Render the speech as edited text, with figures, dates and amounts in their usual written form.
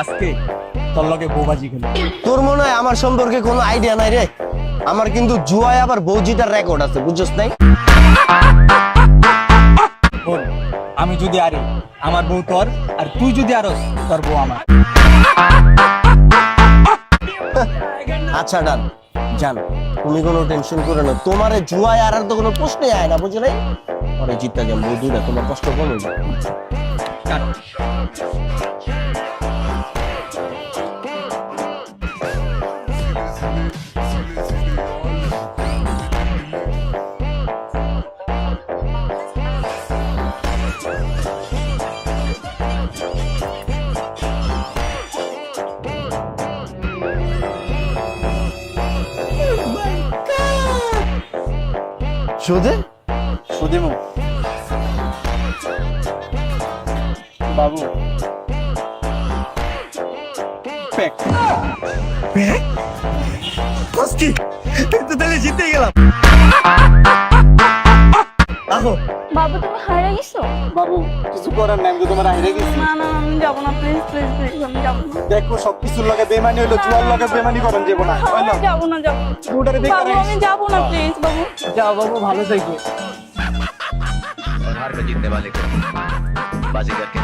আজকে তোর লগে বউবাজি খেলি। তোর মনে হয় আমার সম্পর্কে কোনো আইডিয়া নাই রে। আমার কিন্তু জুয়ায় আবার বউজিটার রেকর্ড আছে, বুঝছস নাই? বল, আমি যদি আরি আমার বউ তোর, আর তুই যদি আরস তোর বউ আমার। আচ্ছা ডান, জান তুমি কোনো টেনশন করো না, তোমারে জুয়ায় আর তো কোনো প্রশ্নই আয় না, বুঝলে? পরে জিততে যাম বউ দুইটা, তোমার কষ্ট কমে যাবে। কাট। সুদে সুদিমু বাবু পেক কি তো তাহলে জিতে গেলাম। আহো বাবু তুমি হারিয়ে গেছো? বাবু কিছু করার নাই, আমি তো তোমার হাইরে গেছি। না না আমি যাবো না, প্লিজ প্লিজ প্লিজ আমি যাবো না। দেখো সবকিছুর লগে বেমানি হইলো, জুয়ার লগে বেমানি করন যাবো না। আমি যাবো না, যাবো না। বউটারে দেখে বাবু আমি যাবো না, প্লিজ বাবু। যাও বাবু, ভালো থাকো। और हार में जीतने वाले को बाजीगर के